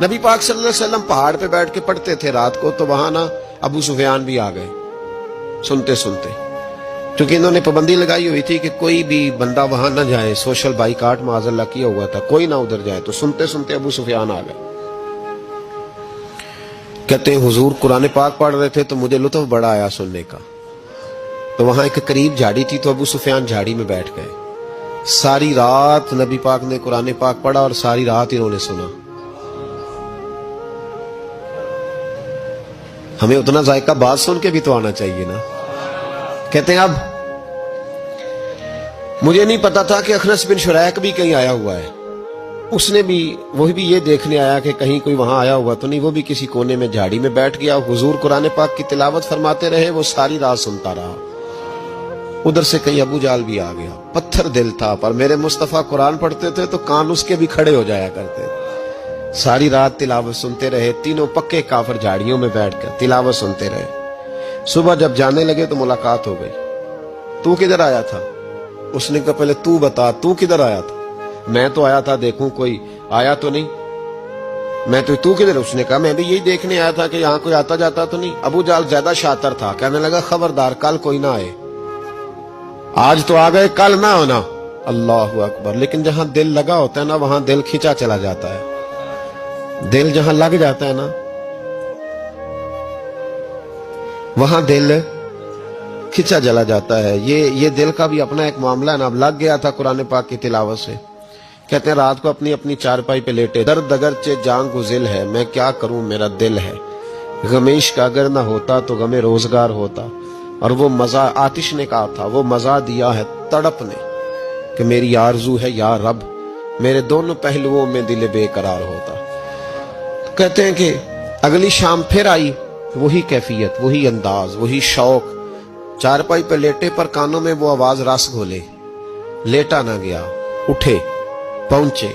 نبی پاک صلی اللہ علیہ وسلم پہاڑ پہ بیٹھ کے پڑھتے تھے رات کو، تو وہاں نا ابو سفیان بھی آ گئے سنتے سنتے، کیونکہ انہوں نے پابندی لگائی ہوئی تھی کہ کوئی بھی بندہ وہاں نہ جائے، سوشل بائیکاٹ معاذ اللہ کیا ہوا تھا، کوئی نہ ادھر جائے، تو سنتے سنتے ابو سفیان آ گئے۔ کہتے ہیں حضور قرآن پاک پڑھ رہے تھے تو مجھے لطف بڑا آیا سننے کا، تو وہاں ایک قریب جھاڑی تھی، تو ابو سفیان جھاڑی میں بیٹھ گئے۔ ساری رات نبی پاک نے قرآن پاک پڑھا اور ساری رات انہوں نے سنا۔ ہمیں اتنا ذائقہ بات سن کے بھی تو آنا چاہیے نا۔ کہتے ہیں اب مجھے نہیں پتا تھا کہ اخنس بن شریک بھی کہیں آیا ہوا ہے، اس نے بھی وہی بھی یہ دیکھنے آیا کہ کہیں کوئی وہاں آیا ہوا تو نہیں، وہ بھی کسی کونے میں جھاڑی میں بیٹھ گیا۔ حضور قرآن پاک کی تلاوت فرماتے رہے، وہ ساری رات سنتا رہا۔ ادھر سے کہیں ابو جال بھی آ گیا، پتھر دل تھا، پر میرے مصطفیٰ قرآن پڑھتے تھے تو کان اس کے بھی کھڑے ہو جایا کرتے تھے۔ ساری رات تلاوت سنتے رہے، تینوں پکے کافر جھاڑیوں میں بیٹھ کر تلاوت سنتے رہے۔ صبح جب جانے لگے تو ملاقات ہو گئی۔ تو کدھر آیا تھا؟ اس نے کہا پہلے تو بتا، تو کدھر آیا تھا؟ میں تو آیا تھا دیکھوں کوئی آیا تو نہیں۔ میں تو کدھر؟ اس نے کہا میں بھی یہی دیکھنے آیا تھا کہ یہاں کوئی آتا جاتا تو نہیں۔ ابو جال زیادہ شاطر تھا، کہنے لگا خبردار کل کوئی نہ آئے، آج تو آ گئے کل نہ ہونا۔ اللہ اکبر۔ لیکن جہاں دل لگا ہوتا ہے نا وہاں دل کھینچا چلا جاتا ہے، دل جہاں لگ جاتا ہے نا وہاں دل کھینچا چلا جاتا ہے۔ یہ دل کا بھی اپنا ایک معاملہ ہے نا۔ اب لگ گیا تھا قرآن پاک کی تلاوت سے۔ کہتے ہیں رات کو اپنی اپنی چارپائی پہ لیٹے، درد اگرچہ جان گزل ہے، میں کیا کروں میرا دل ہے، غمیش کا اگر نہ ہوتا تو غم روزگار ہوتا، اور وہ مزہ آتش نے کہا تھا، وہ مزہ دیا ہے تڑپ نے کہ میری آرزو ہے یا رب میرے دونوں پہلوؤں میں دل بے قرار ہوتا۔ کہتے ہیں کہ اگلی شام پھر آئی، وہی کیفیت، وہی انداز، وہی شوق۔ چارپائی پہ لیٹے پر کانوں میں وہ آواز رس گھولے، لیٹا نہ گیا، اٹھے پہنچے،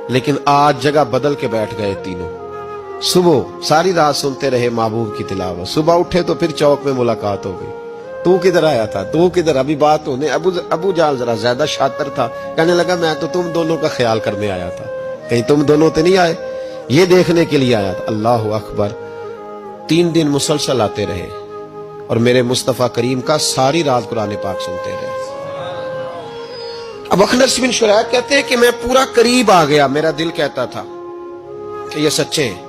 لیکن آج جگہ بدل کے بیٹھ گئے تینوں۔ صبح ساری رات سنتے رہے محبوب کی تلاوت، صبح اٹھے تو پھر چوک میں ملاقات ہو گئی۔ تو کدھر آیا تھا؟ تو کدھر؟ ابھی بات ہونے۔ ابو جال ذرا زیادہ شاطر تھا، کہنے لگا میں تو تم دونوں کا خیال کرنے آیا تھا، کہیں تم دونوں تو نہیں آئے، یہ دیکھنے کے لیے آیا تھا۔ اللہ اکبر۔ 3 دن مسلسل آتے رہے اور میرے مصطفیٰ کریم کا ساری رات قرآن پاک سنتے رہے۔ اب اخنس بن شریک کہتے ہیں کہ میں پورا قریب آ گیا، میرا دل کہتا تھا کہ یہ سچے ہیں۔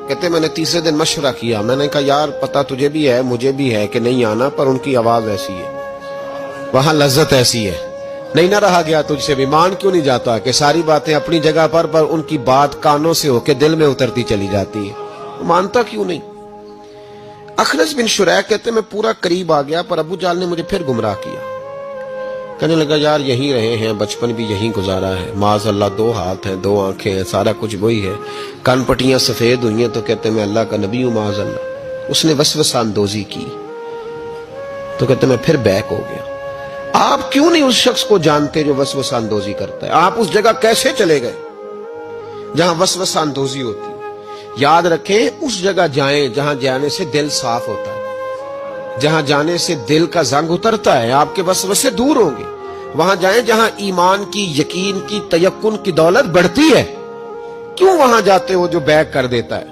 کہتے میں نے تیسرے دن مشورہ کیا، میں نے کہا یار پتا تجھے بھی ہے مجھے بھی ہے کہ نہیں آنا، پر ان کی آواز ایسی ہے، وہاں لذت ایسی ہے، نہیں نہ رہا گیا تجھ سے بھی۔ مان کیوں نہیں جاتا کہ ساری باتیں اپنی جگہ پر ان کی بات کانوں سے ہو کے دل میں اترتی چلی جاتی ہے، مانتا کیوں نہیں؟ اخنس بن شریک کہتے میں پورا قریب آ گیا، پر ابو جال نے مجھے پھر گمراہ کیا۔ کہنے لگا یار یہیں رہے ہیں، بچپن بھی یہیں گزارا ہے، معاذ اللہ 2 ہاتھ ہیں 2 آنکھیں ہیں، سارا کچھ وہی ہے، کان پٹیاں سفید ہوئی ہیں، تو کہتے میں اللہ کا نبی ہوں معاذ اللہ۔ اس نے وسوسہ اندوزی کی تو کہتے میں پھر بیک ہو گیا۔ آپ کیوں نہیں اس شخص کو جانتے جو وسوسہ اندوزی کرتا ہے؟ آپ اس جگہ کیسے چلے گئے جہاں وسوسہ اندوزی ہوتی ہے؟ یاد رکھیں اس جگہ جائیں جہاں جانے سے دل صاف ہوتا ہے، جہاں جانے سے دل کا زنگ اترتا ہے، آپ کے وسوسے دور ہوں گے۔ وہاں جائیں جہاں ایمان کی، یقین کی، تیقن کی دولت بڑھتی ہے۔ کیوں وہاں جاتے ہو جو بیک کر دیتا ہے؟